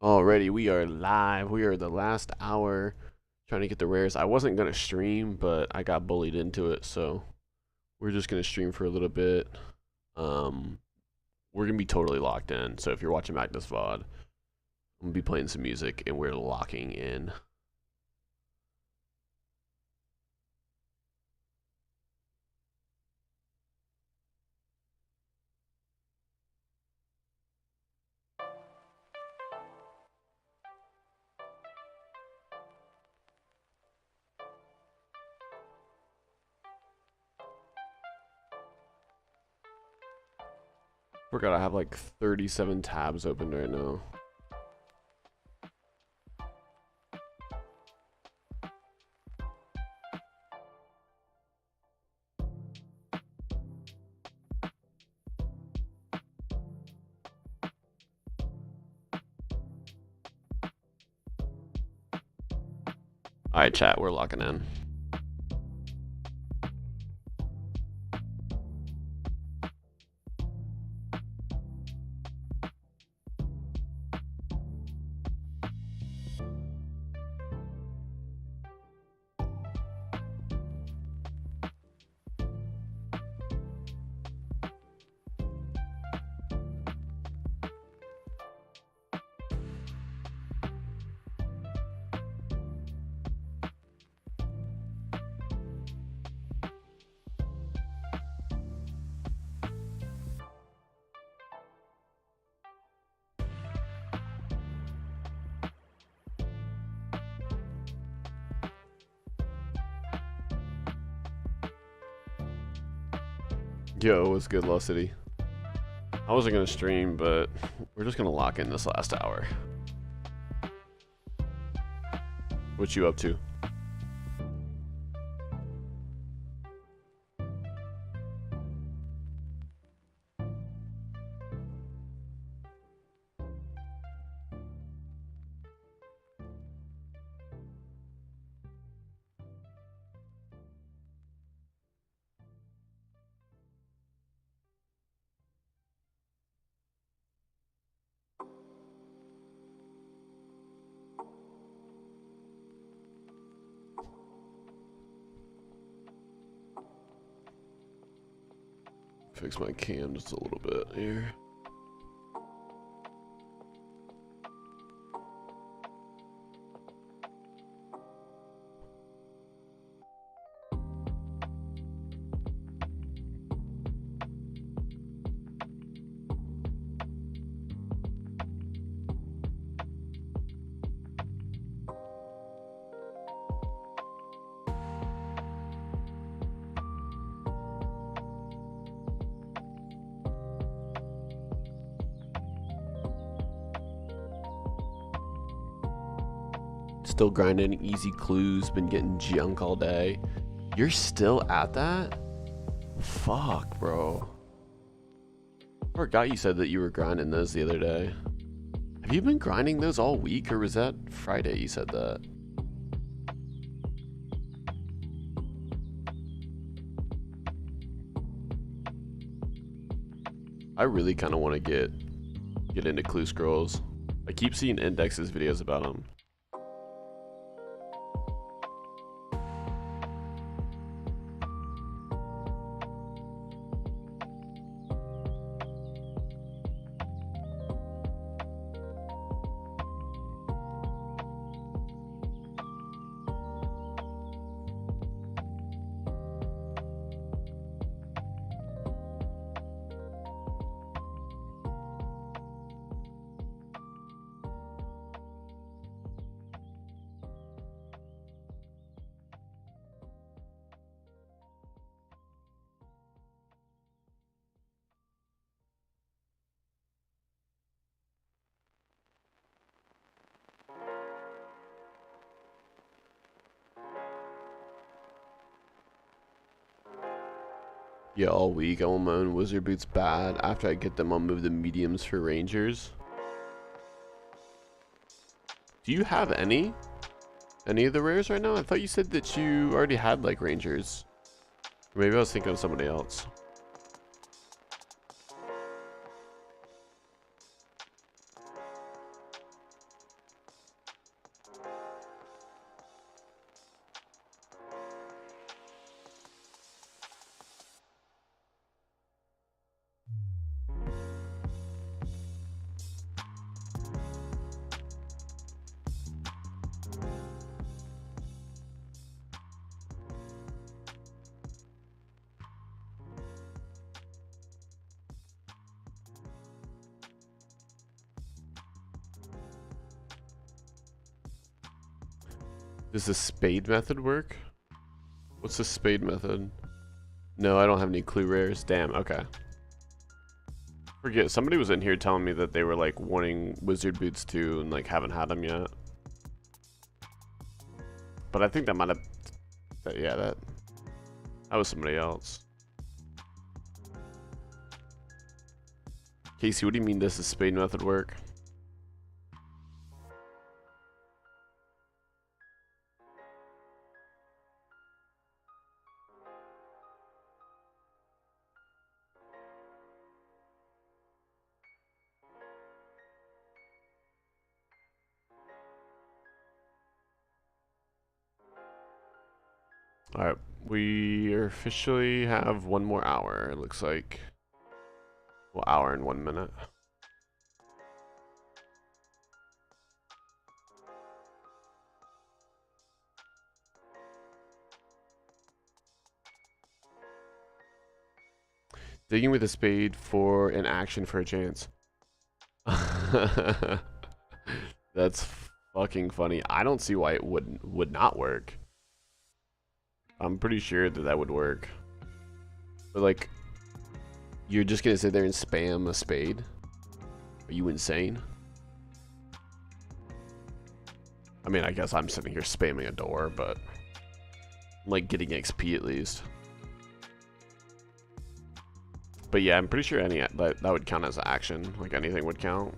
Alrighty, we are live. We are the last hour trying to get the rares. I wasn't going to stream, but I got bullied into it, so we're just going to stream for a little bit. We're going to be totally locked in, so if you're watching back this VOD, I'm going to be playing some music, and we're locking in. Forgot I have like 37 tabs open right now. Alright, chat, we're locking in. Yo, what's good, Lost City? I wasn't gonna stream, but we're just gonna lock in this last hour. What you up to? Fix my cam just a little bit here. Still grinding easy clues, been getting junk all day. You're still at that? Fuck, bro. I forgot you said that you were grinding those the other day. Have you been grinding those all week, or was that Friday you said that? I really kind of want to get into clue scrolls. I keep seeing Index's videos about them. Yeah, all week I want my own wizard boots bad. After I get them, I'll move the mediums for rangers. Do you have any of the rares right now? I thought you said that you already had like rangers. Or maybe I was thinking of somebody else. Does the spade method work? What's the spade method? No, I don't have any clue rares. Damn, okay. Forget, somebody was in here telling me that they were like wanting wizard boots too and like haven't had them yet. But I think that might have, yeah, that was somebody else. Casey, what do you mean does the spade method work? Alright, we officially have 1 more hour, it looks like. Well, hour and 1 minute. Digging with a spade for an action for a chance. That's fucking funny. I don't see why it would not work. I'm pretty sure that that would work. But like, you're just gonna sit there and spam a spade? Are you insane? I mean, I guess I'm sitting here spamming a door, but I'm like getting XP at least. But yeah, I'm pretty sure any that would count as action. Like anything would count.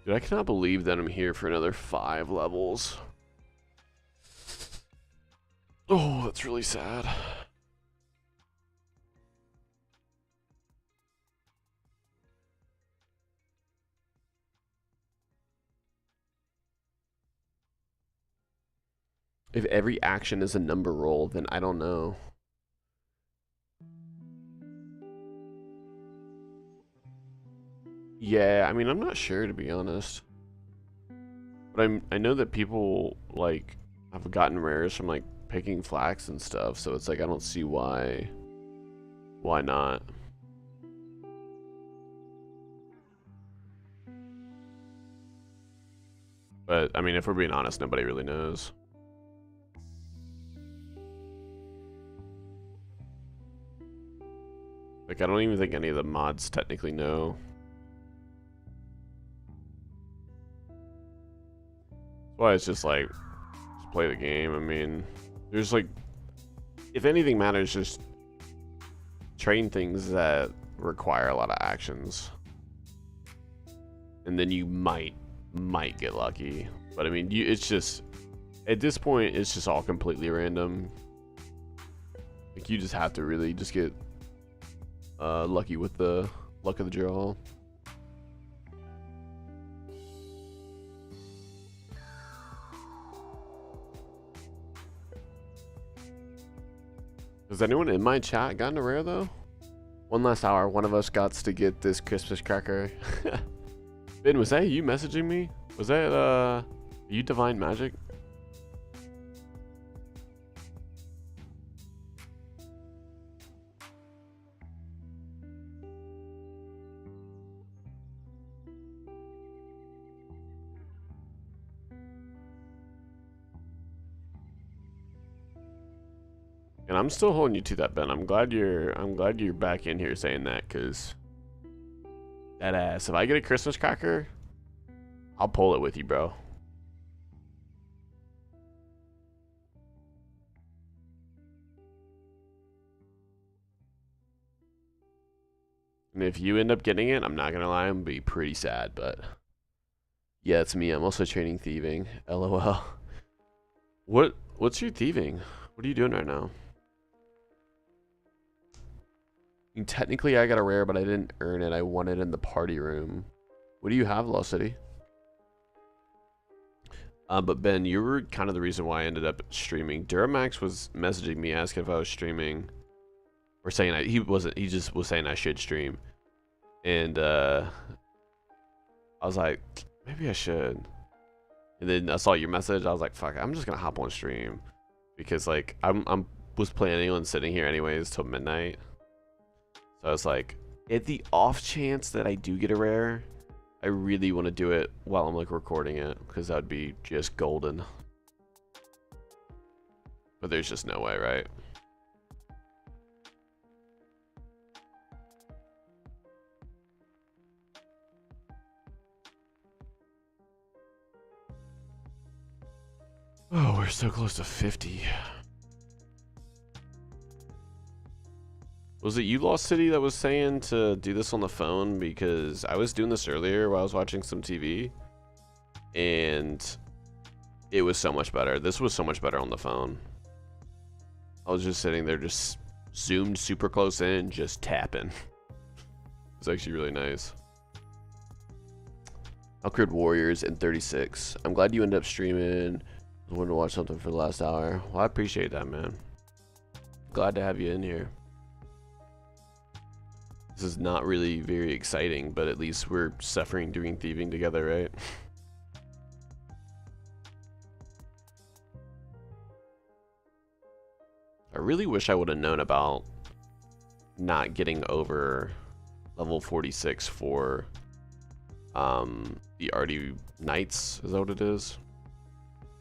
Dude, I cannot believe that I'm here for another 5 levels. Oh, that's really sad. If every action is a number roll, then I don't know. Yeah, I mean, I'm not sure to be honest. But I know that people like have gotten rares from like picking flax and stuff, so it's like I don't see why not. But I mean, if we're being honest, nobody really knows. Like, I don't even think any of the mods technically know. That's why it's just like, just play the game. I mean, there's like, if anything matters, just train things that require a lot of actions. And then you might get lucky. But I mean, it's just, at this point, it's just all completely random. Like, you just have to really just get lucky with the luck of the draw. Has anyone in my chat gotten a rare though? One last hour. One of us got to get this Christmas cracker. Ben, was that you messaging me? Was that you Divine Magic? And I'm still holding you to that, Ben. I'm glad you're back in here saying that, cause that ass. If I get a Christmas cracker, I'll pull it with you, bro. And if you end up getting it, I'm not gonna lie, I'm gonna be pretty sad, but yeah, it's me. I'm also training thieving. LOL. What's your thieving? What are you doing right now? I mean, technically, I got a rare, but I didn't earn it. I won it in the party room. What do you have, Lost City? But Ben, you were kind of the reason why I ended up streaming. Duramax was messaging me asking if I was streaming, or saying he wasn't. He just was saying I should stream, and I was like, maybe I should. And then I saw your message. I was like, fuck, I'm just gonna hop on stream because like I'm was planning on sitting here anyways till midnight. So I was like, at the off chance that I do get a rare, I really want to do it while I'm like recording it because that would be just golden. But there's just no way, right? Oh, we're so close to 50. Was it you, Lost City, that was saying to do this on the phone? Because I was doing this earlier while I was watching some TV, and it was so much better. This was so much better on the phone. I was just sitting there, just zoomed super close in, just tapping. It's actually really nice. Outcrid Warriors in 36. I'm glad you ended up streaming. I wanted to watch something for the last hour. Well, I appreciate that, man. Glad to have you in here. This is not really very exciting, but at least we're suffering doing thieving together, right? I really wish I would have known about not getting over level 46 for the RD Knights. Is that what it is?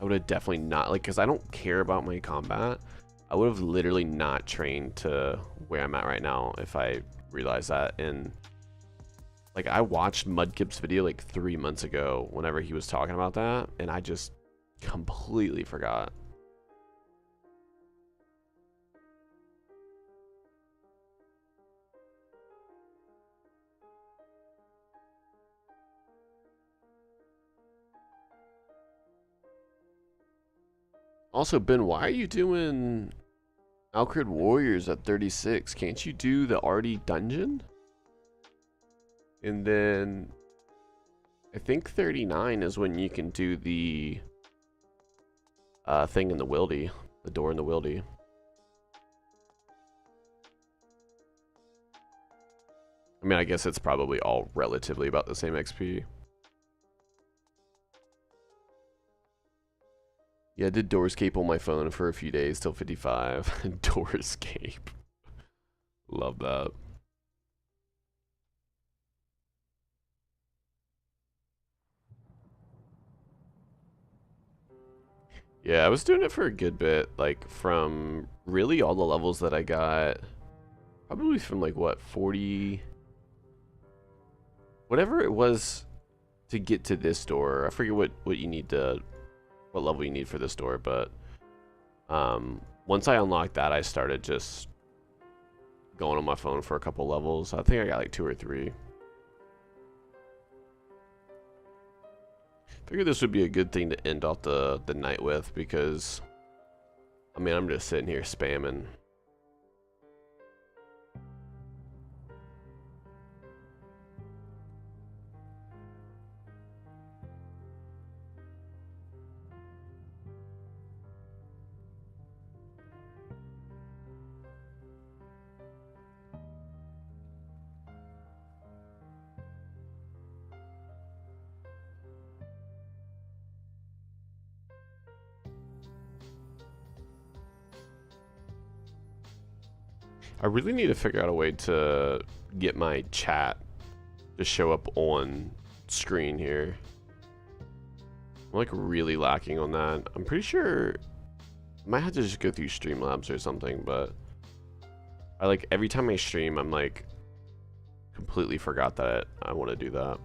I would have definitely not, like, because I don't care about my combat. I would have literally not trained to where I'm at right now if I realized that. And like, I watched Mudkip's video like 3 months ago whenever he was talking about that, and I just completely forgot. Also, Ben, why are you doing Outcrid Warriors at 36? Can't you do the RD dungeon? And then I think 39 is when you can do the thing in the wildy, the door in the wildy. I mean, I guess it's probably all relatively about the same XP. Yeah, I did Doorscape on my phone for a few days till 55. Doorscape. Love that. Yeah, I was doing it for a good bit, like from really all the levels that I got, probably from like what, 40, whatever it was to get to this door. I forget what you need to, what level you need for this door, but once I unlocked that, I started just going on my phone for a couple levels. I think I got like 2 or 3. Figured this would be a good thing to end off the night with because, I mean, I'm just sitting here spamming. I really need to figure out a way to get my chat to show up on screen here. I'm like really lacking on that. I'm pretty sure I might have to just go through Streamlabs or something, but I like every time I stream, I'm like completely forgot that I want to do that.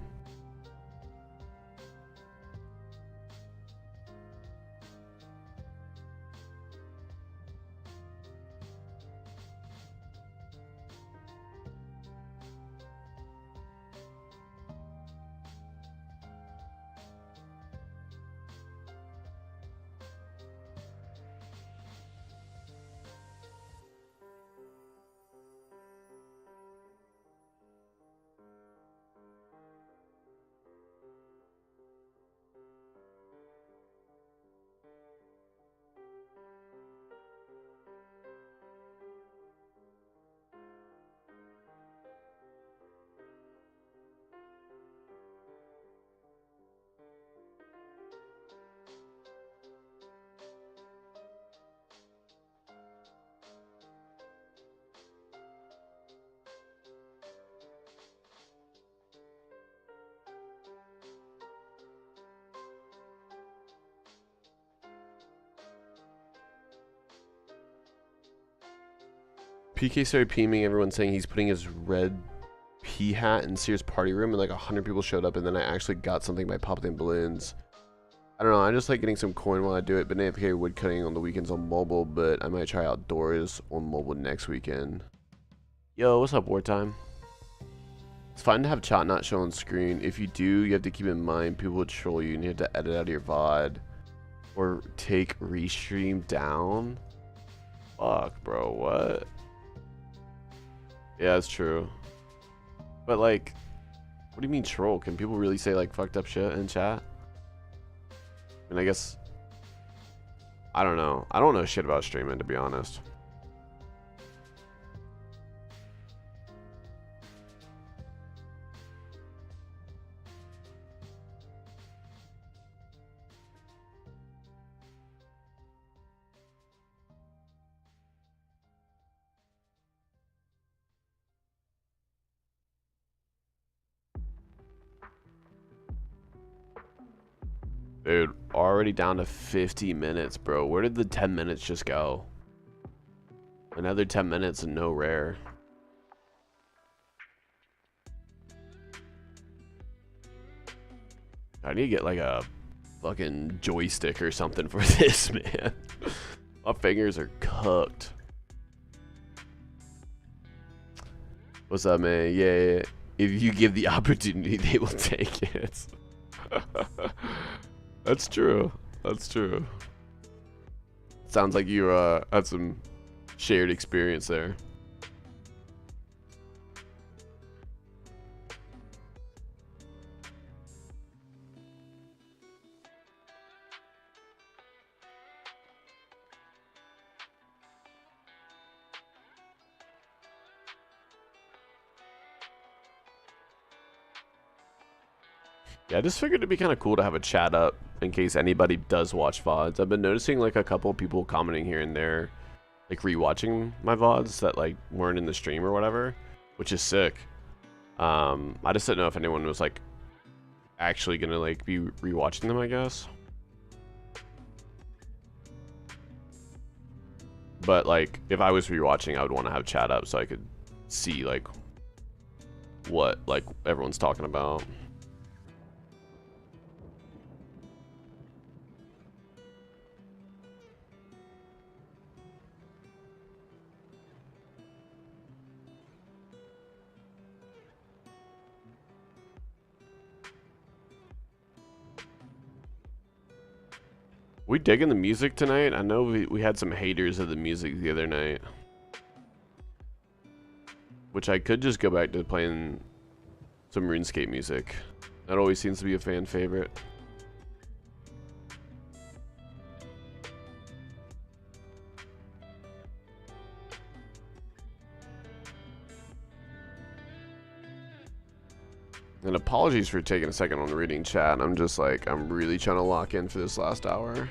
PK started PMing everyone saying he's putting his red pea hat in Sears party room, and like 100 people showed up, and then I actually got something by popping balloons. I don't know, I just like getting some coin while I do it. Been AFK wood cutting on the weekends on mobile, but I might try outdoors on mobile next weekend. Yo, what's up, wartime? It's fine to have chat not show on screen. If you do, you have to keep in mind people will troll you and you have to edit out of your VOD. Or take restream down. Fuck, bro, what? Yeah, that's true. But like, what do you mean troll? Can people really say like fucked up shit in chat? And I guess, I don't know. I don't know shit about streaming, to be honest. Dude, already down to 50 minutes, bro. Where did the 10 minutes just go? Another 10 minutes and no rare. I need to get like a fucking joystick or something for this, man. My fingers are cooked. What's up, man? Yeah. If you give the opportunity, they will take it. That's true. That's true. Sounds like you had some shared experience there. Yeah, I just figured it'd be kind of cool to have a chat up in case anybody does watch VODs. I've been noticing like a couple of people commenting here and there, like rewatching my VODs that like weren't in the stream or whatever, which is sick. I just didn't know if anyone was like actually gonna like be rewatching them, I guess. But like if I was rewatching, I would want to have chat up so I could see like what like everyone's talking about. We digging the music tonight? I know we had some haters of the music the other night. Which I could just go back to playing some RuneScape music. That always seems to be a fan favorite. And apologies for taking a second on reading chat. I'm just like, I'm really trying to lock in for this last hour.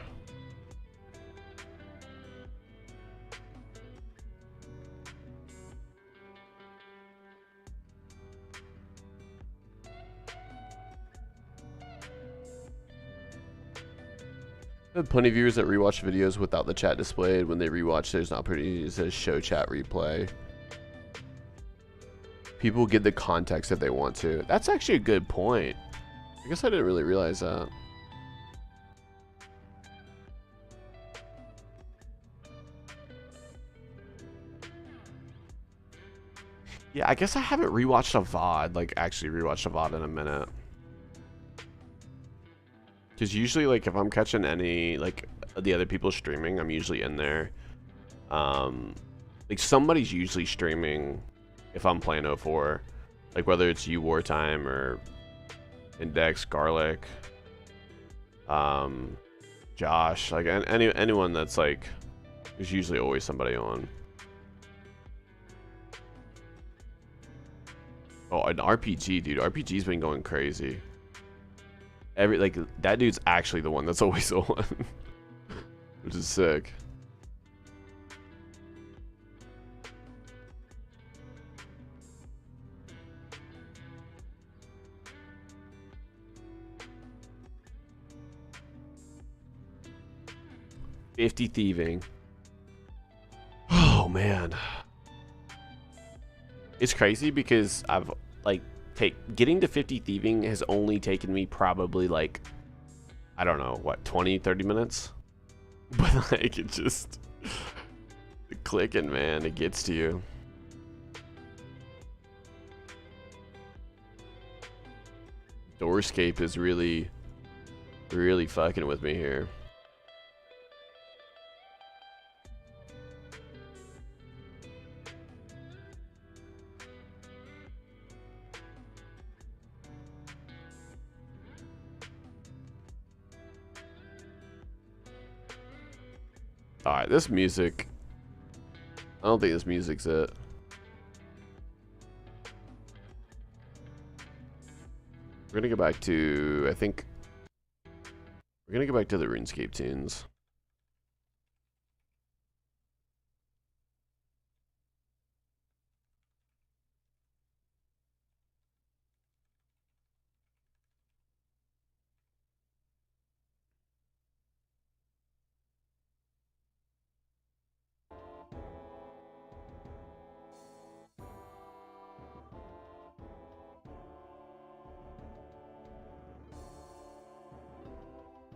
I have plenty of viewers that rewatch videos without the chat displayed. When they rewatch, there's an opportunity to show chat replay. People get the context if they want to. That's actually a good point. I guess I didn't really realize that. Yeah, I guess I haven't rewatched a VOD, like actually rewatched a VOD in a minute. Because usually, like, if I'm catching any, like, the other people streaming, I'm usually in there. Like, somebody's usually streaming if I'm playing 04. Like, whether it's you, Wartime, or Index, Garlic, Josh. Like, anyone that's, like, there's usually always somebody on. Oh, an RPG, dude. RPG's been going crazy. Like, that dude's actually the one that's always on. Which is sick. $50 thieving. Oh man. It's crazy because I've like getting to 50 thieving has only taken me probably like, I don't know, what, 20-30 minutes. But like it just clicking, man, it gets to you. Doorscape is really fucking with me here. Alright, this music, I don't think this music's it. We're gonna go back to, I think, we're gonna go back to the RuneScape tunes.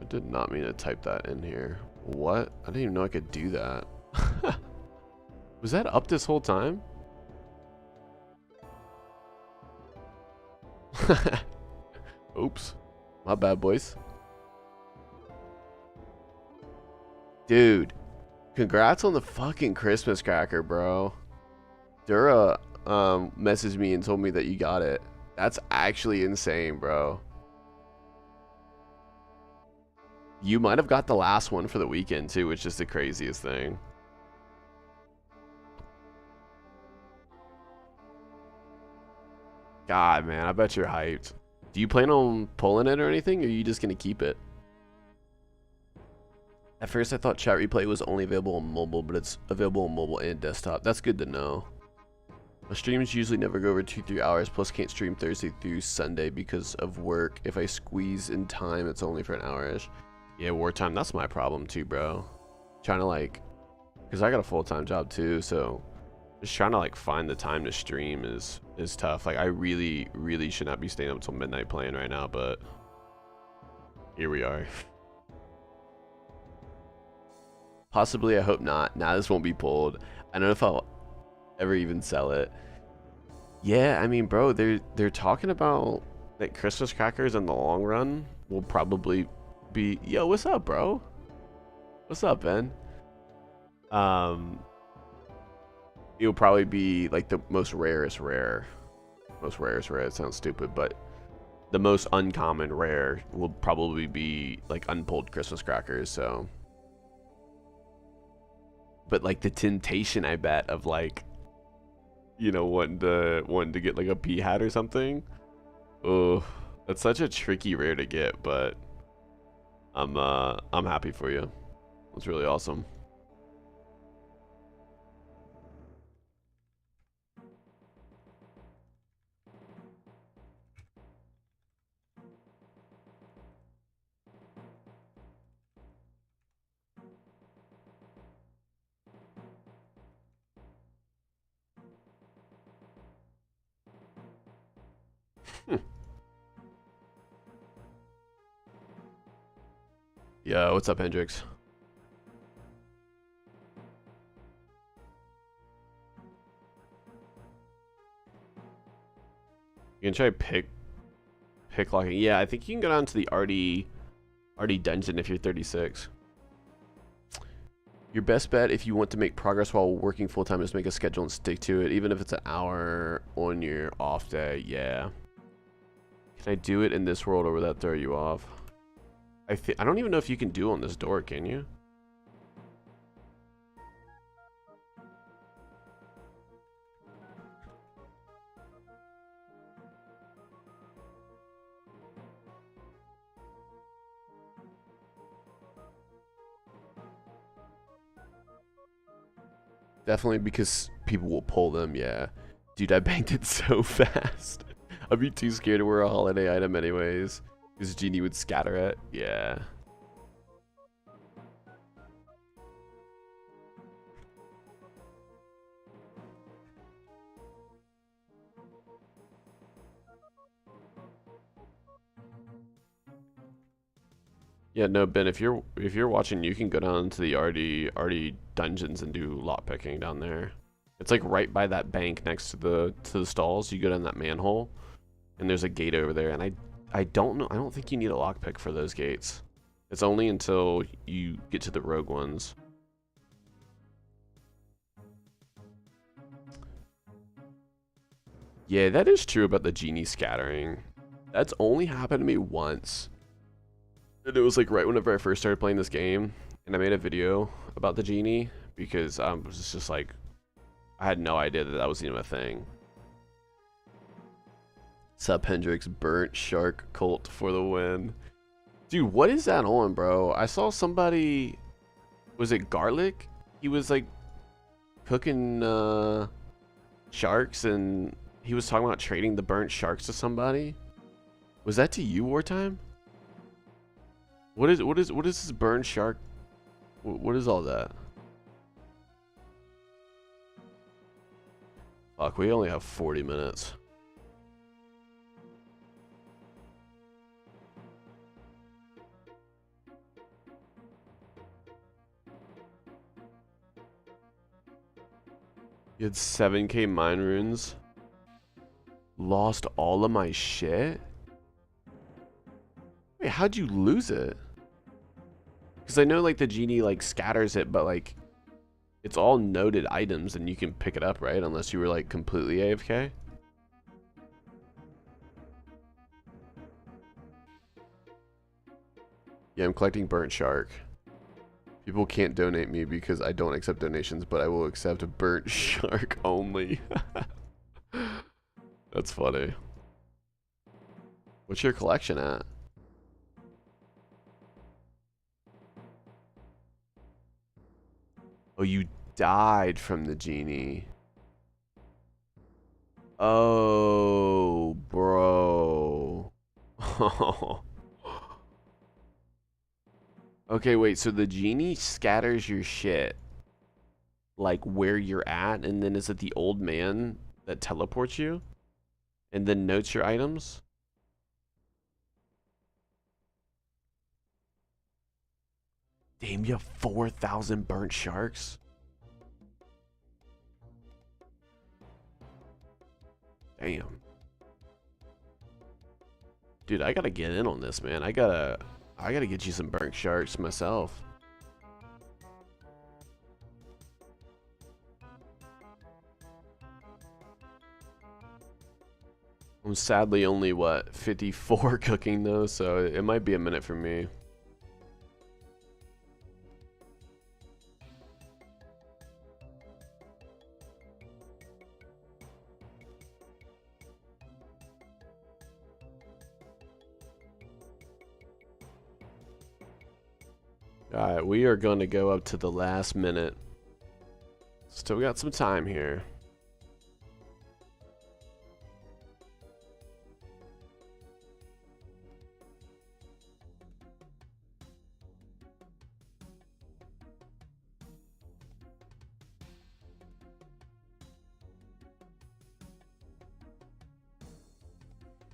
I did not mean to type that in here. What? I didn't even know I could do that. Was that up this whole time? Oops. My bad, boys. Dude, congrats on the fucking Christmas cracker, bro. Dura messaged me and told me that you got it. That's actually insane, bro. You might have got the last one for the weekend too, which is the craziest thing. God, man, I bet you're hyped. Do you plan on pulling it or anything, or are you just gonna keep it? At first, I thought chat replay was only available on mobile, but it's available on mobile and desktop. That's good to know. My streams usually never go over 2-3 hours, plus can't stream Thursday through Sunday because of work. If I squeeze in time, it's only for an hour-ish. Yeah, wartime, that's my problem too, bro. Trying to like, because I got a full-time job too, so just trying to like find the time to stream is tough. Like I really should not be staying up till midnight playing right now, but here we are. Possibly, I hope not. Nah, this won't be pulled. I don't know if I'll ever even sell it. Yeah, I mean, bro, they're talking about that Christmas crackers in the long run will probably be. Yo, what's up, bro? What's up, Ben? It'll probably be like the most rarest rare. Most rarest rare. It sounds stupid, but the most uncommon rare will probably be like unpulled Christmas crackers. So, but like the temptation, I bet, of like, you know, wanting to get like a pea hat or something. Oh, that's such a tricky rare to get, but I'm happy for you. It's really awesome. Yo, what's up, Hendrix? You can try pick locking. Yeah, I think you can go down to the RD dungeon if you're 36. Your best bet if you want to make progress while working full time is make a schedule and stick to it, even if it's an hour on your off day. Yeah. Can I do it in this world, or will that throw you off? I don't even know if you can do it on this door, can you? Definitely because people will pull them, yeah. Dude, I banked it so fast. I'd be too scared to wear a holiday item anyways. Because Genie would scatter it. Yeah. Yeah, no, Ben, if you're watching, you can go down to the RD dungeons and do lot picking down there. It's like right by that bank next to the stalls. You go down that manhole, and there's a gate over there. And I don't know. I don't think you need a lockpick for those gates. It's only until you get to the rogue ones. Yeah, that is true about the genie scattering. That's only happened to me once. And it was like right whenever I first started playing this game, and I made a video about the genie because I was just like, I had no idea that that was even a thing. Sup Hendrix, burnt shark cult for the win. Dude, what is that on, bro? I saw somebody, was it Garlic? He was like cooking sharks, and he was talking about trading the burnt sharks to somebody. Was that to you, Wartime? What is this burnt shark? What is all that? Fuck, we only have 40 minutes. You had 7k mine runes. Lost all of my shit? Wait, how'd you lose it? Because I know like the genie like scatters it, but like it's all noted items and you can pick it up, right? Unless you were like completely AFK. Yeah, I'm collecting burnt shark. People can't donate me because I don't accept donations, but I will accept a burnt shark only. That's funny. What's your collection at? Oh, you died from the genie. Oh, bro. Okay, wait, so the genie scatters your shit like where you're at, and then is it the old man that teleports you and then notes your items? Damn, you have 4,000 burnt sharks? Damn. Dude, I gotta get in on this, man. I gotta get you some burnt sharks myself. I'm sadly only, what, 54 cooking though, so it might be a minute for me. Alright, we are going to go up to the last minute. Still got some time here.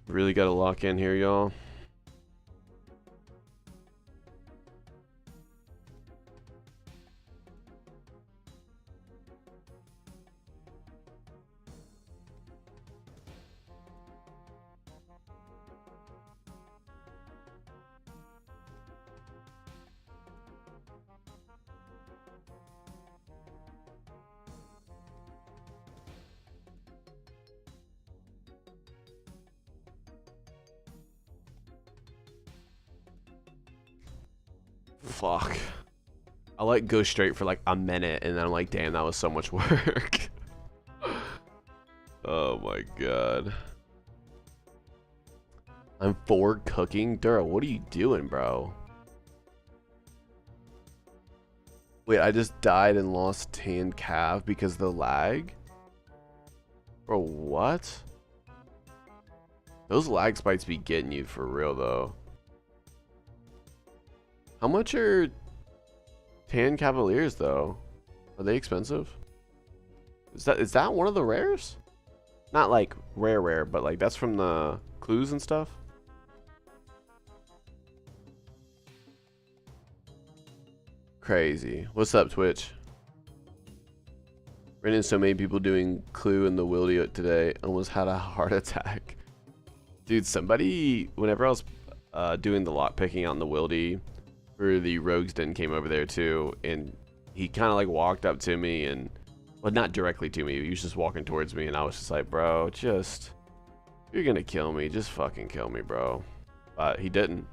Really got to lock in here, y'all. Fuck. I like go straight for like a minute and then I'm like, damn, that was so much work. Oh my god. I'm forward cooking? Dura, what are you doing, bro? Wait, I just died and lost tan calf because of the lag? Bro, what? Those lag spikes be getting you for real though. How much are tan cavaliers though? Are they expensive? Is that one of the rares? Not like rare, but like that's from the clues and stuff. Crazy. What's up, Twitch? Ran into so many people doing Clue in the Wildy today. Almost had a heart attack. Dude, somebody, whenever I was doing the lock picking on the Wildy, for the Rogues Den came over there too, and he kind of like walked up to me and, well, not directly to me, he was just walking towards me, and I was just like, bro, just, you're gonna kill me, just fucking kill me, bro. But he didn't.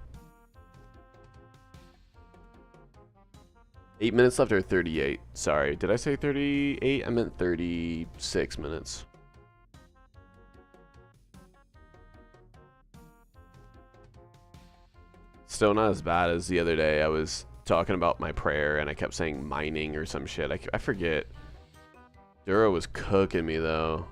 8 minutes left, or 38. Sorry, did I say 38? I meant 36 minutes. Still not as bad as the other day. I was talking about my prayer and I kept saying mining or some shit. I forget. Duro was cooking me though.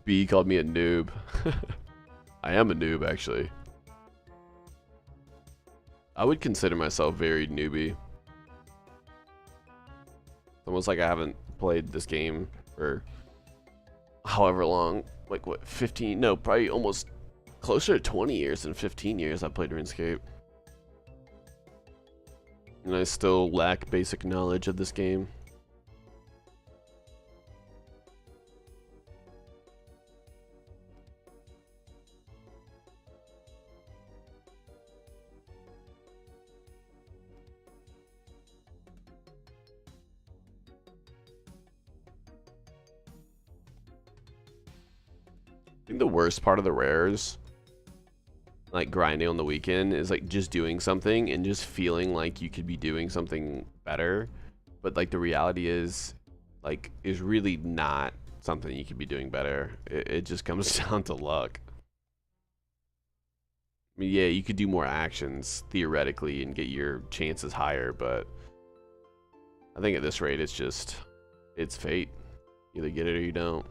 B called me a noob. I am a noob, actually. I would consider myself very newbie. It's almost like I haven't played this game for however long. Like, what, 15? No, probably almost closer to 20 years than 15 years I played RuneScape. And I still lack basic knowledge of this game. I think the worst part of the rares, like grinding on the weekend, is like just doing something and just feeling like you could be doing something better, but like the reality is really not something you could be doing better. It just comes down to luck. I mean, yeah, you could do more actions theoretically and get your chances higher, but I think at this rate it's fate. You either get it or you don't.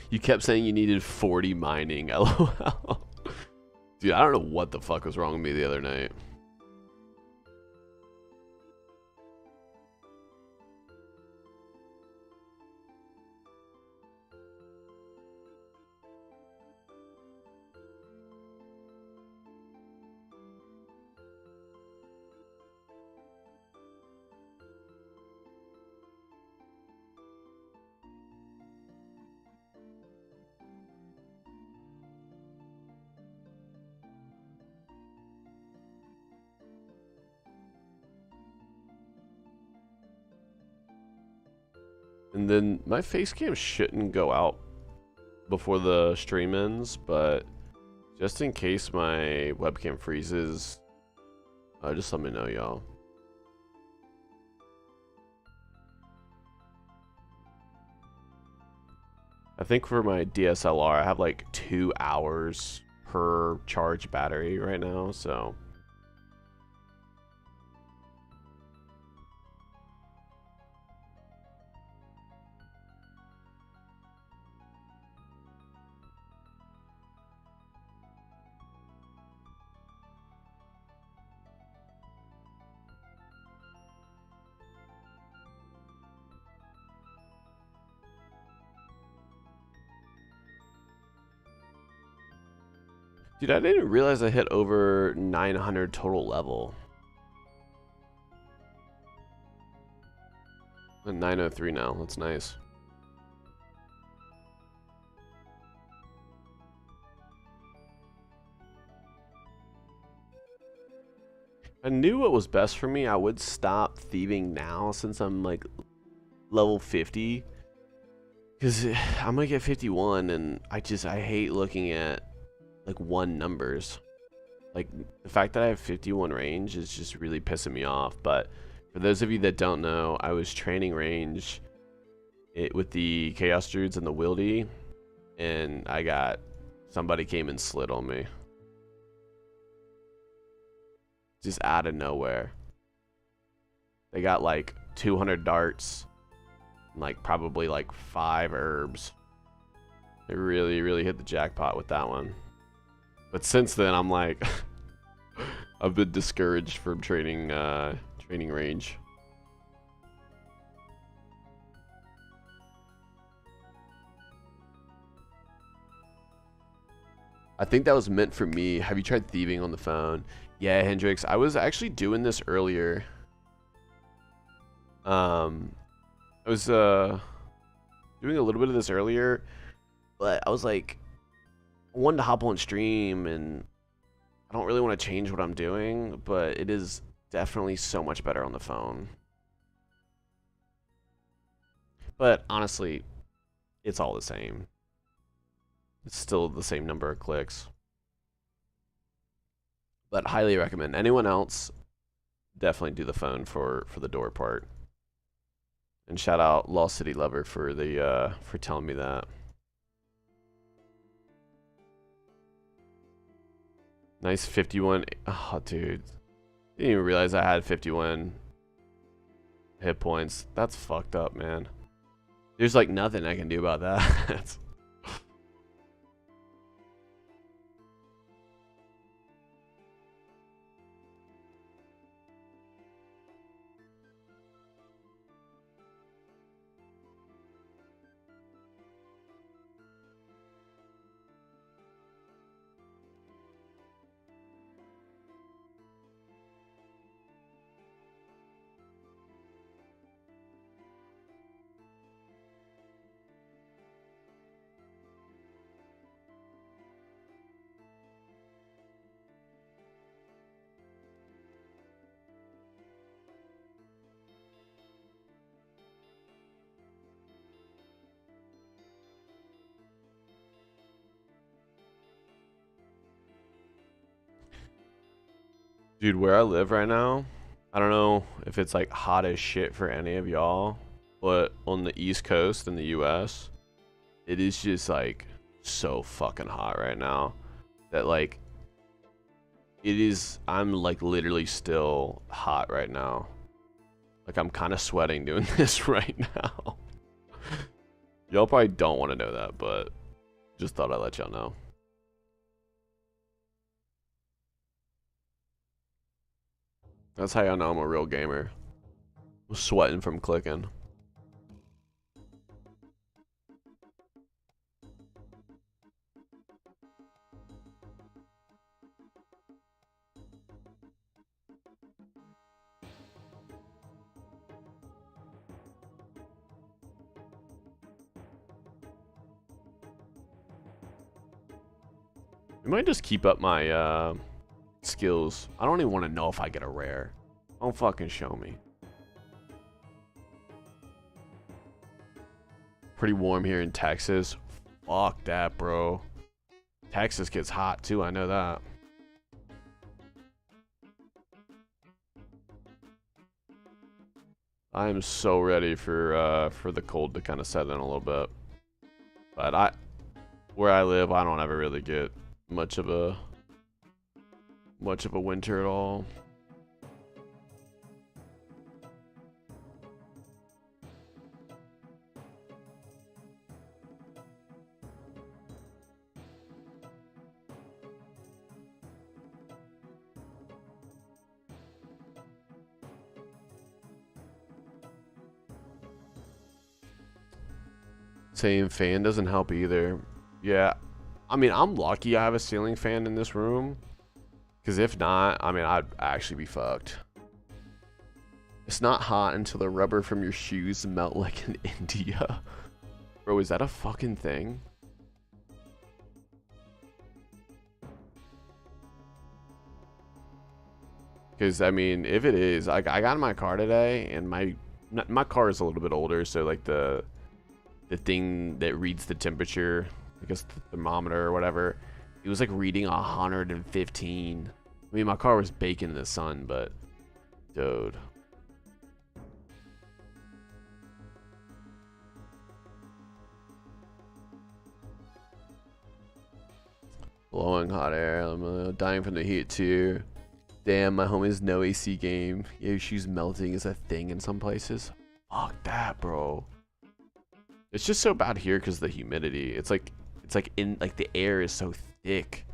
You kept saying you needed 40 mining. LOL. Dude, I don't know what the fuck was wrong with me the other night. And then my face cam shouldn't go out before the stream ends, but just in case my webcam freezes, just let me know, y'all. I think for my DSLR, I have like 2 hours per charge battery right now, so. Dude, I didn't realize I hit over 900 total level. I'm 903 now. That's nice. I knew what was best for me. I would stop thieving now since I'm like level 50. Because I'm going to get 51 and I hate looking at like 1 numbers. Like the fact that I have 51 range is just really pissing me off. But for those of you that don't know, I was training range with the Chaos Druids and the Wildy, and somebody came and slid on me. Just out of nowhere. They got like 200 darts and like probably like 5 herbs. They really hit the jackpot with that one. But since then, I'm like, I've been discouraged from training range. I think that was meant for me. Have you tried thieving on the phone? Yeah, Hendrix. I was actually doing this earlier. I was doing a little bit of this earlier, but I was like, I wanted to hop on stream, and I don't really want to change what I'm doing, but it is definitely so much better on the phone. But honestly, it's all the same. It's still the same number of clicks. But highly recommend. Anyone else, definitely do the phone for the door part. And shout out Lost City Lover for the for telling me that. Nice 51. Oh, dude. Didn't even realize I had 51 hit points. That's fucked up, man. There's like nothing I can do about that. Dude, where I live right now, I don't know if it's like hot as shit for any of y'all, but on the East Coast in the US, it is just like so fucking hot right now that like I'm like literally still hot right now. Like I'm kind of sweating doing this right now. Y'all probably don't want to know that, but just thought I'd let y'all know. That's how y'all know I'm a real gamer. I'm sweating from clicking. I might just keep up my skills. I don't even want to know if I get a rare. Don't fucking show me. Pretty warm here in Texas. Fuck that, bro. Texas gets hot too, I know that. I am so ready for the cold to kind of set in a little bit. But where I live, I don't ever really get much of a winter at all. Saying fan doesn't help either. Yeah, I mean, I'm lucky I have a ceiling fan in this room. Because if not, I mean, I'd actually be fucked. It's not hot until the rubber from your shoes melt like in India. Bro, is that a fucking thing? Because, I mean, if it is, I got in my car today, and my car is a little bit older, so, like, the thing that reads the temperature, I guess the thermometer or whatever, it was like reading 115. I mean, my car was baking in the sun, but dude. Blowing hot air. I'm dying from the heat too. Damn, my home is no AC game. Your shoes melting is a thing in some places. Fuck that, bro. It's just so bad here because of the humidity. It's like in like the air is so thick.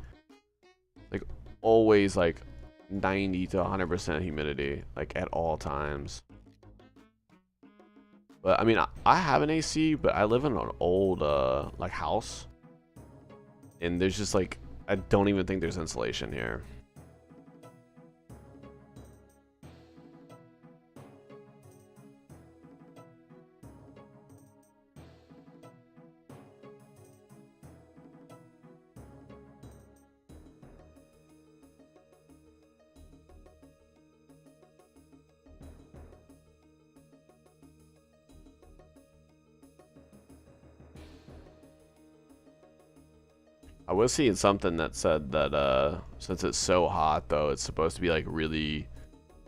Like always like 90 to 100% humidity, like at all times. But I mean, I have an AC, but I live in an old like house, and there's just like I don't even think there's insulation here. I was seeing something that said that since it's so hot though, it's supposed to be like really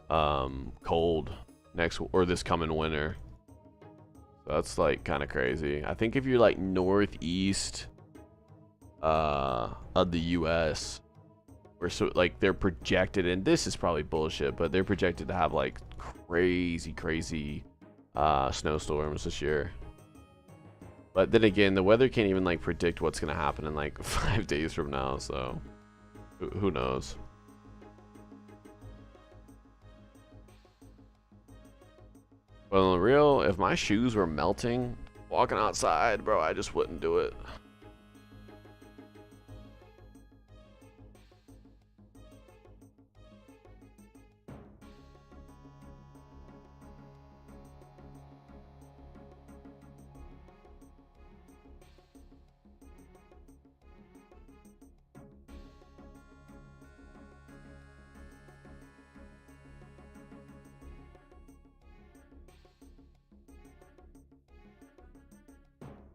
cold next or this coming winter. So that's like kind of crazy. I think if you're like northeast of the US, or so like they're projected, and this is probably bullshit, but they're projected to have like crazy snowstorms this year. But then again, the weather can't even like predict what's gonna happen in like 5 days from now, so who knows. But on the real, if my shoes were melting walking outside, bro, I just wouldn't do it.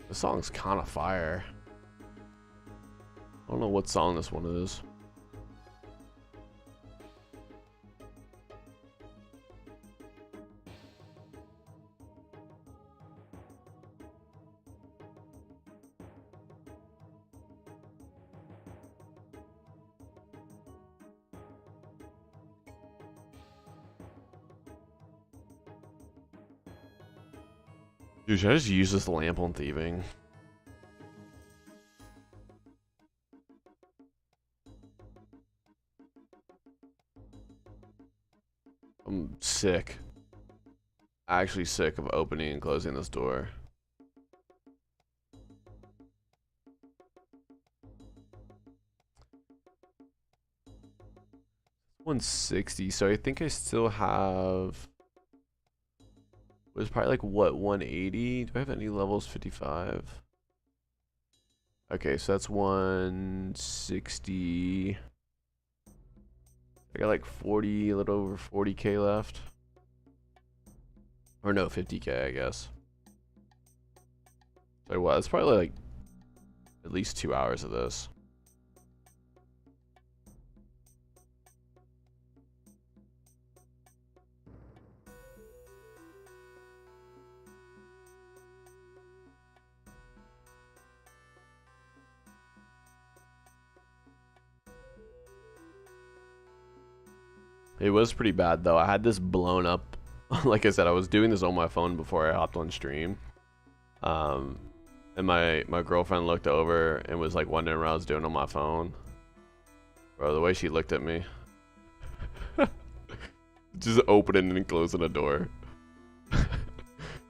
The song's kind of fire. I don't know what song this one is. Dude, should I just use this lamp on thieving? I'm sick. Actually sick of opening and closing this door. $160, so I think I still have... It was probably like, what, 180? Do I have any levels? 55. Okay, so that's 160. I got like 40, a little over 40k left. Or no, 50k, I guess. So what, it's probably like at least 2 hours of this. It was pretty bad though. I had this blown up. Like I said, I was doing this on my phone before I hopped on stream. And my girlfriend looked over and was like wondering what I was doing on my phone. Bro, the way she looked at me. Just opening and closing a door.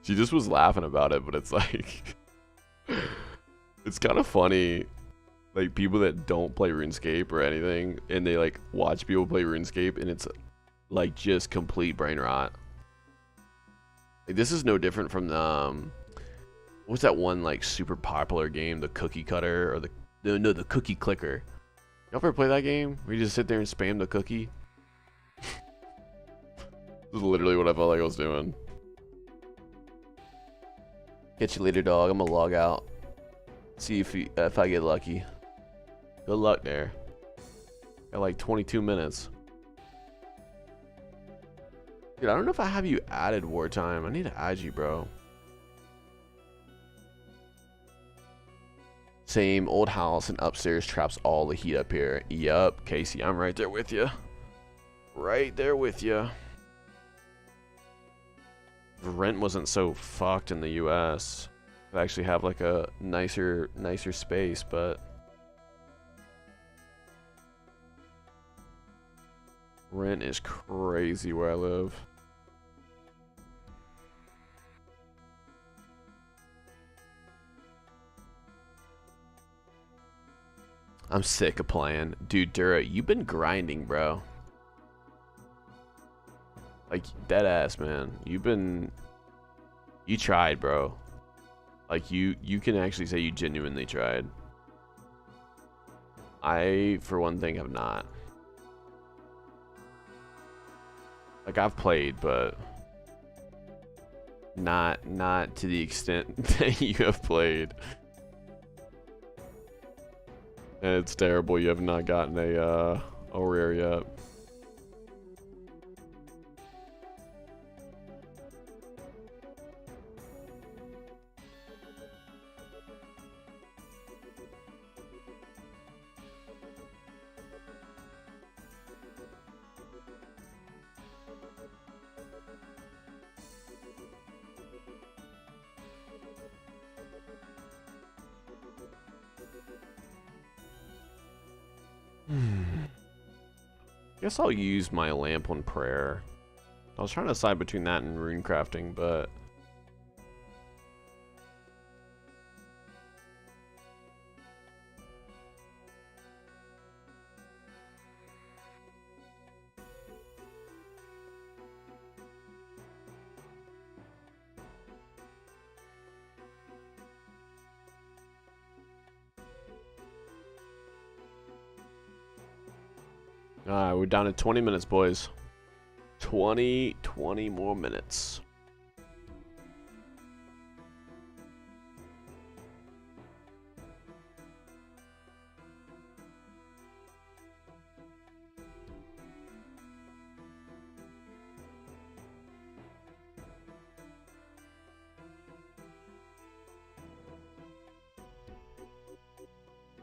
She just was laughing about it, but it's like... It's kind of funny. Like people that don't play RuneScape or anything, and they like watch people play RuneScape, and it's like just complete brain rot. Like this is no different from the what's that one like super popular game, the Cookie Cutter, or the Cookie Clicker. Y'all ever play that game where you just sit there and spam the cookie? This is literally what I felt like I was doing. Catch you later, dog. I'm gonna log out. See if I get lucky. Good luck there. Got like 22 minutes. Dude, I don't know if I have you added, Wartime. I need to add you, bro. Same old house and upstairs traps all the heat up here. Yup, Casey, I'm right there with you. Right there with you. Rent wasn't so fucked in the US. I actually have like a nicer space, but rent is crazy where I live. I'm sick of playing. Dude, Dura, you've been grinding, bro. Like, dead ass, man. You tried, bro. Like, you can actually say you genuinely tried. I, for one thing, have not. Like, I've played, but not to the extent that you have played. And it's terrible you have not gotten a rare yet. Guess I'll use my lamp on prayer. I was trying to decide between that and rune crafting, but we're down to 20 minutes, boys. 20 more minutes.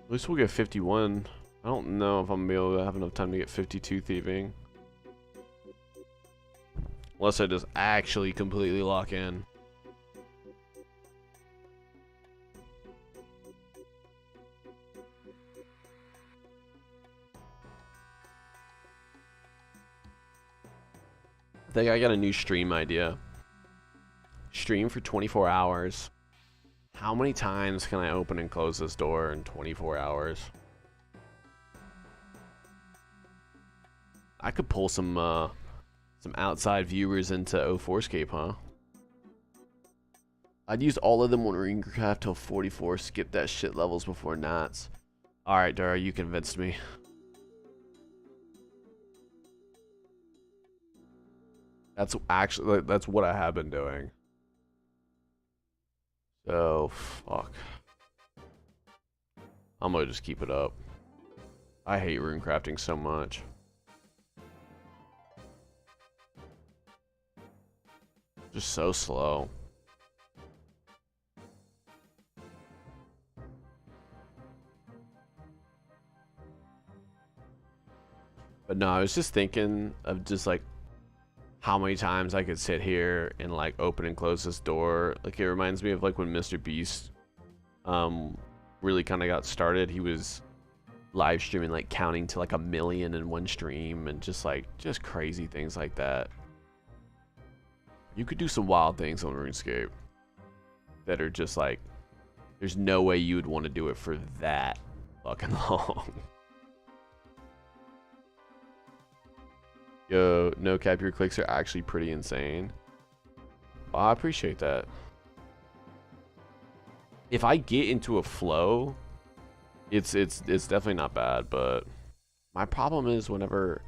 At least we'll get 51. I don't know if I'm gonna be able to have enough time to get 52 thieving. Unless I just actually completely lock in. I think I got a new stream idea. Stream for 24 hours. How many times can I open and close this door in 24 hours? I could pull some outside viewers into O4scape, huh? I'd use all of them on Ringcraft till 44. Skip that shit levels before Nats. Alright, Dara, you convinced me. That's actually, that's what I have been doing. So, fuck. I'm gonna just keep it up. I hate runecrafting so much. Just so slow. But no, I was just thinking of just like how many times I could sit here and like open and close this door. Like it reminds me of like when Mr. Beast really kind of got started. He was live streaming like counting to like 1 million in one stream and just crazy things like that. You could do some wild things on RuneScape that are just like, there's no way you would want to do it for that fucking long. Yo, no cap, your clicks are actually pretty insane. Well, I appreciate that. If I get into a flow, it's definitely not bad, but my problem is whenever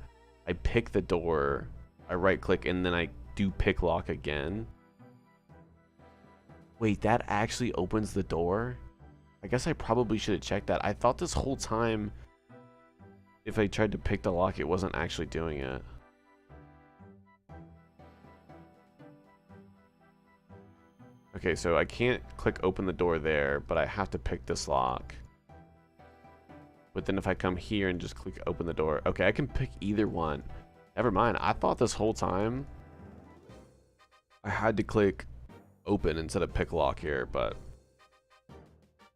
I pick the door, I right click and then I do pick lock again. Wait, that actually opens the door? I guess I probably should have checked that. I thought this whole time if I tried to pick the lock it wasn't actually doing it. Okay, so I can't click open the door there, but I have to pick this lock. But then if I come here and just click open the door, okay, I can pick either one. Never mind, I thought this whole time I had to click open instead of pick lock here, but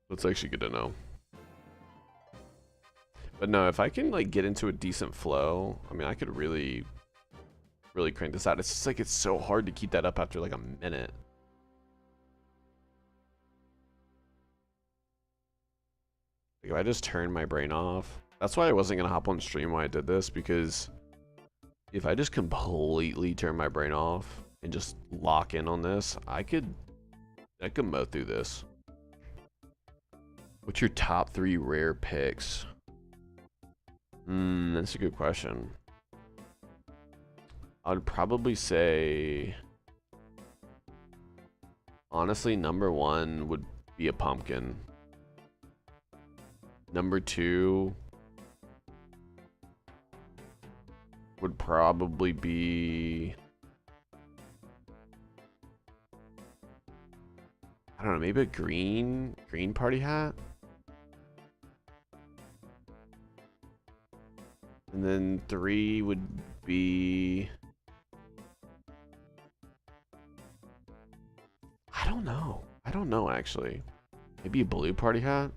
that's actually good to know. But no, if I can like get into a decent flow, I mean, I could really crank this out. It's just like, it's so hard to keep that up after like a minute. If I just turn my brain off, that's why I wasn't gonna hop on stream while I did this, because if I just completely turn my brain off and just lock in on this, I could mow through this. What's your top 3 rare picks? That's a good question. I would probably say, honestly, number 1 would be a pumpkin. Number 2 would probably be, I don't know, maybe a green party hat. And then 3 would be, I don't know. I don't know, actually. Maybe a blue party hat.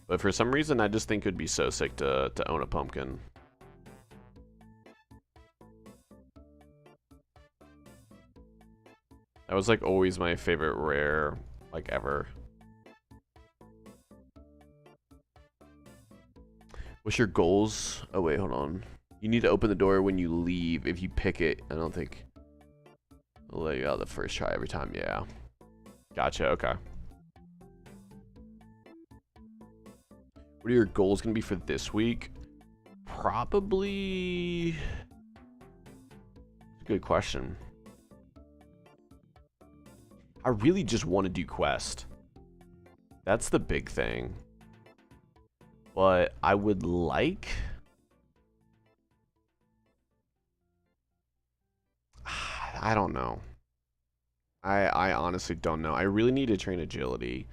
But for some reason, I just think it would be so sick to own a pumpkin. That was like always my favorite rare, like ever. What's your goals? Oh wait, hold on. You need to open the door when you leave. If you pick it, I don't think I'll let you out the first try every time. Yeah. Gotcha, okay. What are your goals gonna be for this week? Probably, that's a good question. I really just want to do quest. That's the big thing. But I would like, I don't know. I honestly don't know. I really need to train agility.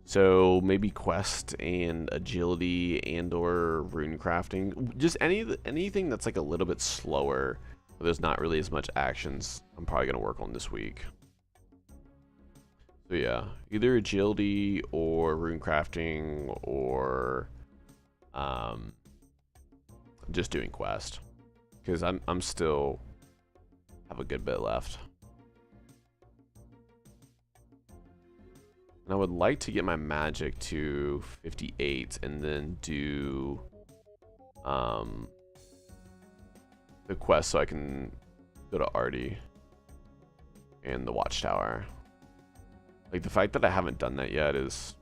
So maybe quest and agility and or rune crafting. Just anything that's like a little bit slower, but there's not really as much actions. I'm probably gonna work on this week. So yeah, either agility or rune crafting or just doing quest, because I'm still have a good bit left. And I would like to get my magic to 58 and then do the quest so I can go to Artie and the Watchtower. Like, the fact that I haven't done that yet is,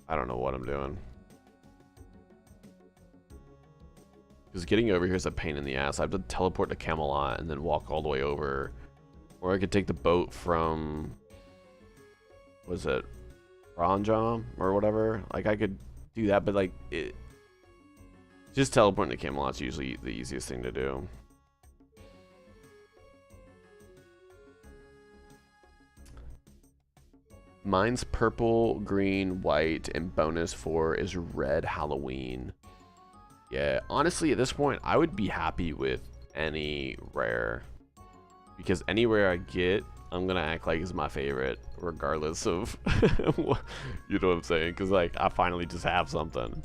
I don't know what I'm doing. Because getting over here is a pain in the ass. I have to teleport to Camelot and then walk all the way over. Or I could take the boat from, was it Ranjam or whatever? Like, I could do that, but like, just teleporting to Camelot's usually the easiest thing to do. Mine's purple, green, white, and bonus 4 is red Halloween. Yeah, honestly, at this point, I would be happy with any rare. Because any rare I get, I'm going to act like it's my favorite, regardless of, you know what I'm saying? Because, like, I finally just have something.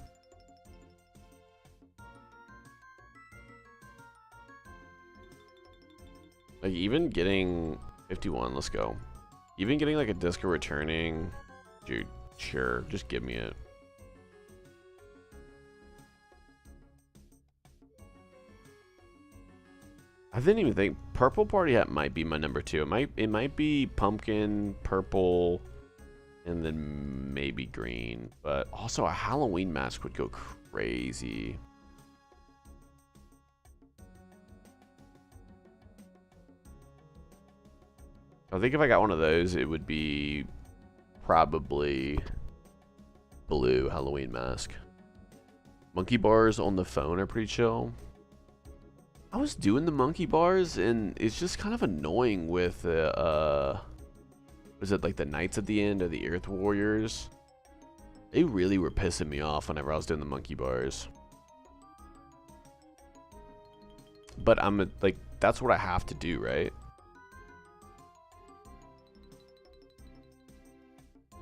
Like, even getting 51, let's go. Even getting like a disco returning, dude, sure, just give me it. I didn't even think purple party hat might be my number 2. It might be pumpkin, purple, and then maybe green. But also a Halloween mask would go crazy. I think if I got one of those, it would be probably blue Halloween mask. Monkey bars on the phone are pretty chill. I was doing the monkey bars, and it's just kind of annoying with was it like the knights at the end or the earth warriors? They really were pissing me off whenever I was doing the monkey bars. But I'm like, that's what I have to do, right?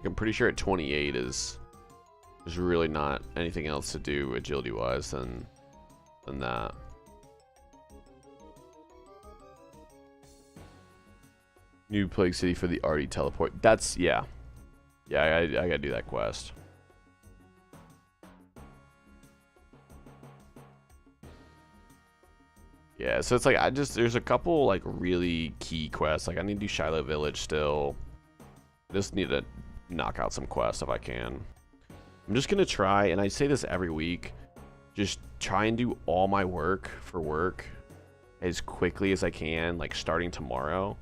I'm pretty sure at 28 there's really not anything else to do agility wise than that. New Plague City for the Artie teleport. That's, yeah. Yeah, I gotta do that quest. Yeah, so it's like there's a couple like really key quests. Like I need to do Shiloh Village still. I just need to knock out some quests if I can. I'm just gonna try, and I say this every week, just try and do all my work for work as quickly as I can, like starting tomorrow.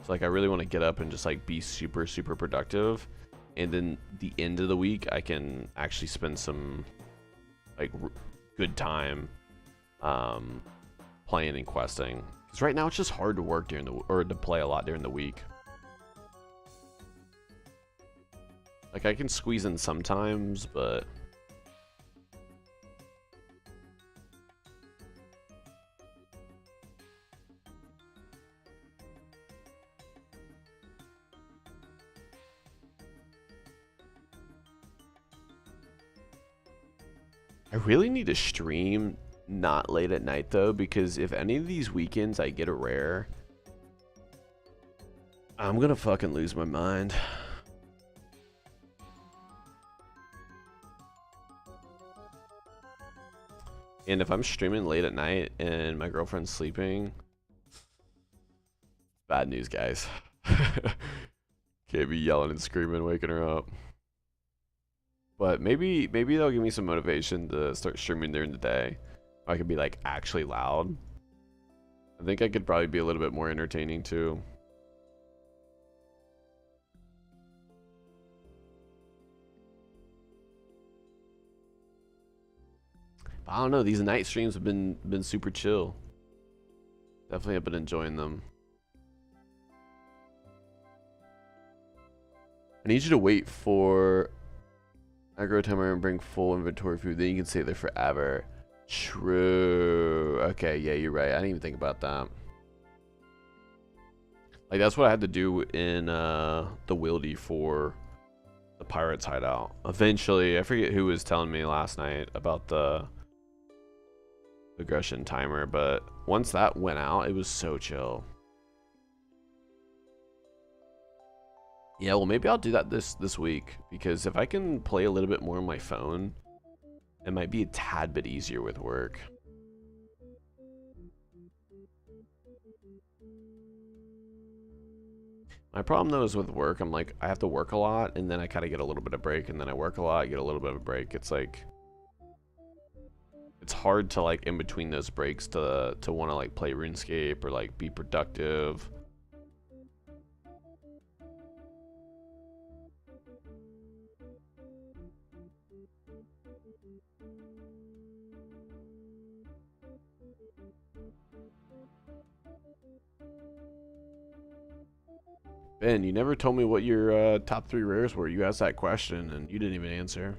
So like I really want to get up and just like be super productive, and then the end of the week I can actually spend some like good time playing and questing. Because right now it's just hard to work during to play a lot during the week. Like I can squeeze in sometimes, but I really need to stream not late at night though, because if any of these weekends I get a rare, I'm gonna fucking lose my mind. And if I'm streaming late at night and my girlfriend's sleeping, bad news, guys. Can't be yelling and screaming, waking her up. But maybe they'll give me some motivation to start streaming during the day. I could be like actually loud. I think I could probably be a little bit more entertaining too. I don't know, these night streams have been super chill. Definitely have been enjoying them. I need you to wait for aggro timer and bring full inventory food. Then you can stay there forever. True. Okay, yeah, you're right. I didn't even think about that. Like that's what I had to do in the Wildy for the pirates hideout. Eventually, I forget who was telling me last night about the aggression timer, but once that went out, it was so chill. Yeah, well, maybe I'll do that this week, because if I can play a little bit more on my phone, it might be a tad bit easier with work. My problem though is with work, I'm like, I have to work a lot, and then I kind of get a little bit of break, and then I work a lot, get a little bit of a break. It's like, it's hard to like in between those breaks to want to like play RuneScape or like be productive. Ben, you never told me what your top 3 rares were. You asked that question and you didn't even answer.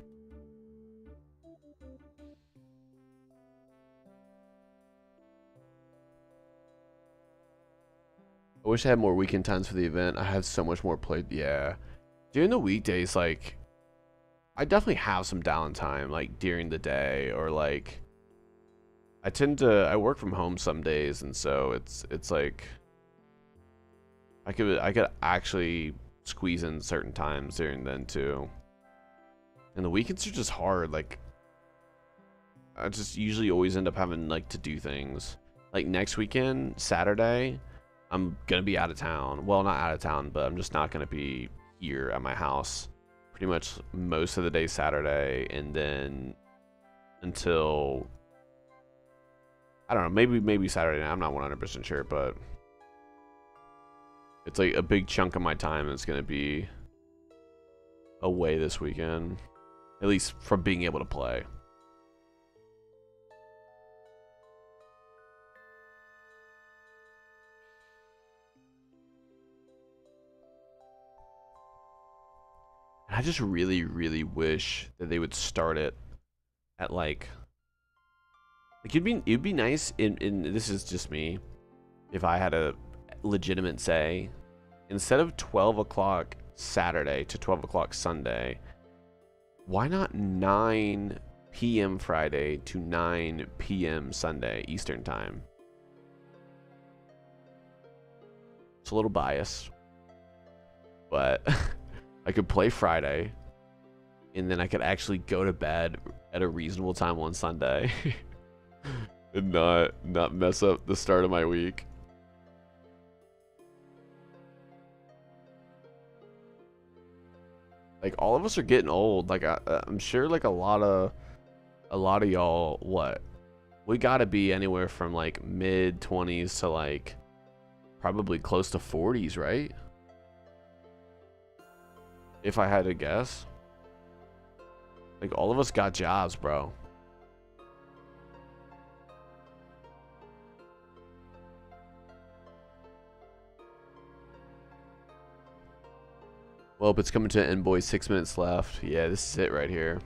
I wish I had more weekend times for the event. I have so much more played. Yeah. During the weekdays, like, I definitely have some downtime, like, during the day, or, like, I work from home some days, and so it's like, I could actually squeeze in certain times during then, too. And the weekends are just hard, like, I just usually always end up having, like, to do things. Like, next weekend, Saturday, I'm gonna be out of town. Well, not out of town, but I'm just not gonna be here at my house pretty much most of the day Saturday, and then until I don't know, maybe Saturday night. I'm not 100% sure, but it's like a big chunk of my time is gonna be away this weekend, at least from being able to play. I just really wish that they would start it at like it'd be nice in this is just me, if I had a legitimate say, instead of 12 o'clock Saturday to 12 o'clock Sunday, why not 9 p.m. Friday to 9 p.m. Sunday Eastern time? It's a little biased, but I could play Friday, and then I could actually go to bed at a reasonable time on Sunday and not mess up the start of my week. Like, all of us are getting old. Like, I'm sure like a lot of y'all, what? We gotta be anywhere from like mid 20s to like probably close to 40s, right? If I had to guess. Like, all of us got jobs, bro. Well, it's coming to an end, boys. 6 minutes left. Yeah, this is it right here.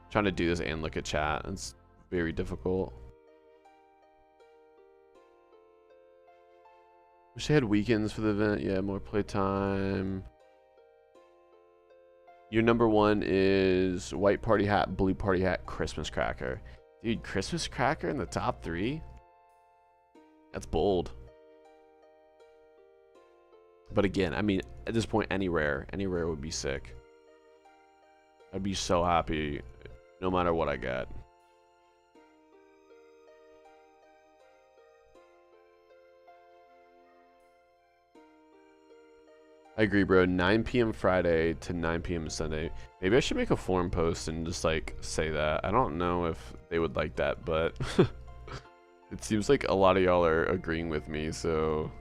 Trying to do this and look at chat. It's very difficult. Wish they had weekends for the event. Yeah, more playtime. Your number one is white party hat, blue party hat, Christmas cracker. Dude, Christmas cracker in the top 3? That's bold. But again, I mean, at this point, any rare would be sick. I'd be so happy no matter what I get. I agree, bro. 9 p.m. Friday to 9 p.m. Sunday. Maybe I should make a forum post and just like say that. I don't know if they would like that, but it seems like a lot of y'all are agreeing with me, so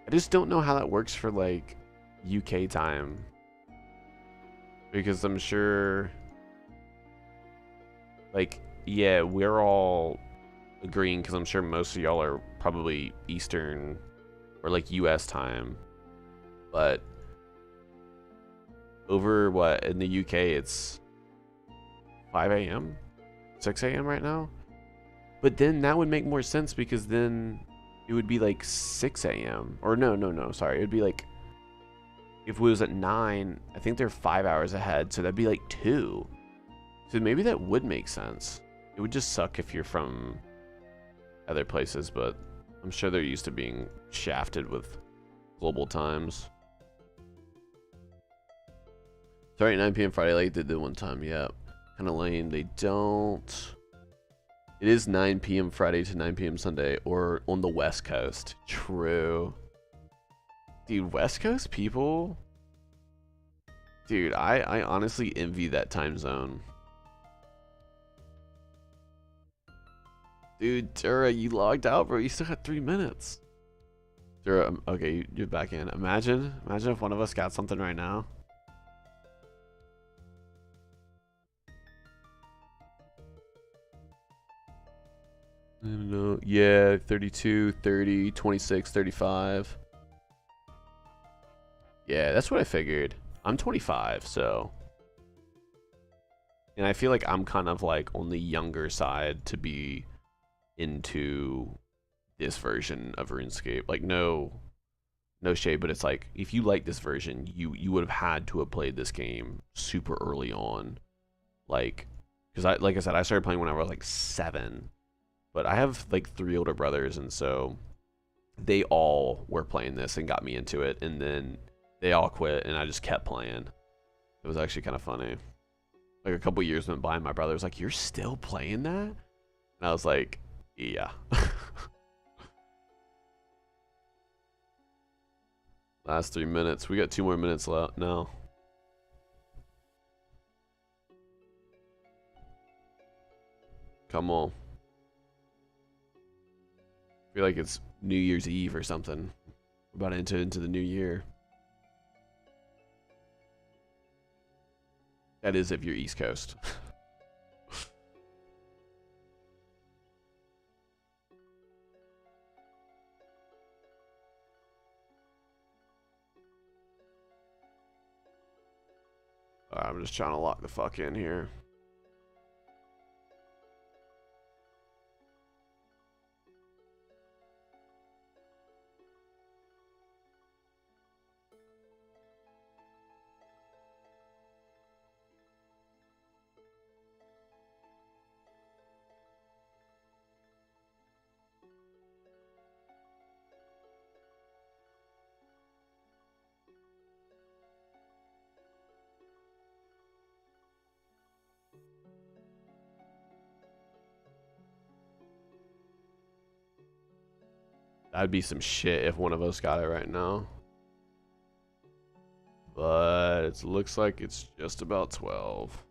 I just don't know how that works for like UK time. Because I'm sure like, yeah, we're all agreeing because I'm sure most of y'all are probably Eastern or like US time. But over what in the UK it's 5 a.m. 6 a.m. right now. But then that would make more sense because then it would be like 6 a.m. or no, sorry, it would be like, if it was at 9, I think they're 5 hours ahead, so that'd be like 2. So maybe that would make sense. It would just suck if you're from other places, but I'm sure they're used to being shafted with global times. Sorry, 9 p.m. Friday, like they did one time. Yep. Kind of lame. They don't. It is 9 p.m. Friday to 9 p.m. Sunday, or on the West Coast. True. Dude, West Coast people? Dude, I honestly envy that time zone. Dude, Dura, you logged out, bro. You still got 3 minutes. Dura, okay, you're back in. Imagine if one of us got something right now. I don't know. Yeah, 32, 30, 26, 35. Yeah, that's what I figured. I'm 25, so. And I feel like I'm kind of like on the younger side to be into this version of RuneScape. Like, no shade, but it's like, if you like this version, you would have had to have played this game super early on. Like, because like I said, I started playing when I was like 7. But I have like 3 older brothers, and so they all were playing this and got me into it, and then they all quit, and I just kept playing. It was actually kind of funny. Like, a couple years went by, and my brother was like, "You're still playing that?" And I was like, "Yeah." Last 3 minutes. We got 2 more minutes left now. Come on. I feel like it's New Year's Eve or something. We're about to enter into the new year. That is if you're East Coast. I'm just trying to lock the fuck in here. That'd be some shit if one of us got it right now. But it looks like it's just about 12.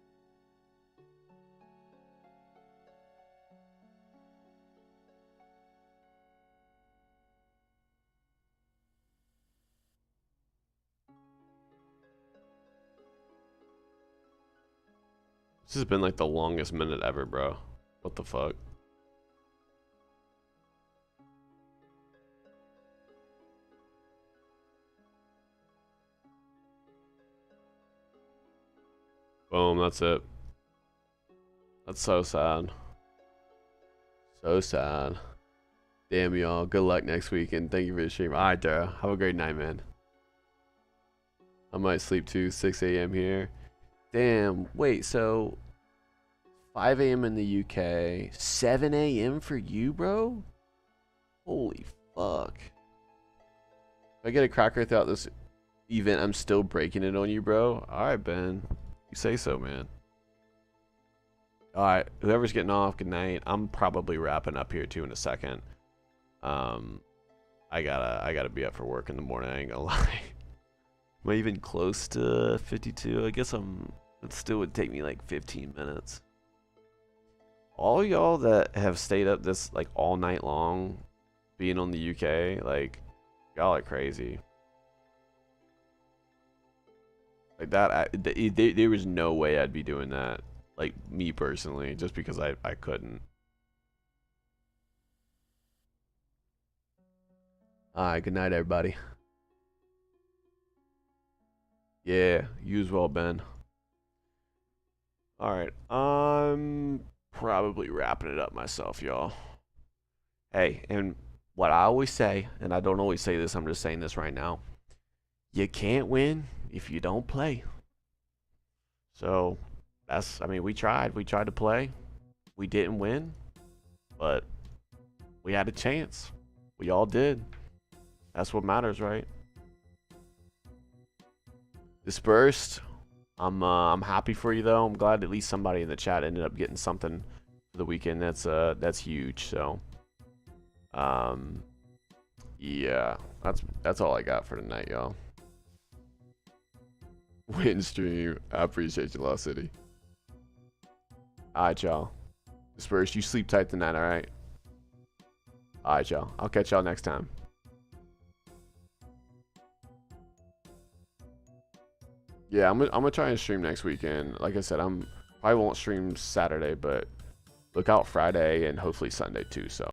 This has been like the longest minute ever, bro. What the fuck? Boom, that's it. That's so sad. So sad. Damn, y'all. Good luck next week, and thank you for the stream. All right, Dara. Have a great night, man. I might sleep too. 6 a.m. here. Damn. Wait, so 5 a.m. in the UK, 7 a.m. for you, bro? Holy fuck. If I get a cracker throughout this event, I'm still breaking it on you, bro. All right, Ben. You say so, man. All right, whoever's getting off, good night. I'm probably wrapping up here too in a second. I gotta be up for work in the morning. I ain't gonna lie. Am I even close to 52? I guess it still would take me like 15 minutes. All y'all that have stayed up this like all night long, being on the UK, like y'all are crazy. Like that, there was no way I'd be doing that. Like me personally, just because I couldn't. Alright, good night, everybody. Yeah, you as well, Ben. Alright, I'm probably wrapping it up myself, y'all. Hey, and what I always say, and I don't always say this, I'm just saying this right now. You can't win if you don't play. So, I mean, we tried to play. We didn't win, but we had a chance. We all did. That's what matters, right? Dispersed. I'm happy for you though. I'm glad at least somebody in the chat ended up getting something for the weekend. That's huge. So, yeah, that's all I got for tonight, y'all. Win stream. I appreciate you, Lost City. Alright, y'all. Dispersed. You sleep tight tonight, alright? Alright, y'all. I'll catch y'all next time. Yeah, I'm gonna try and stream next weekend. Like I said, I won't stream Saturday, but look out Friday and hopefully Sunday too. So.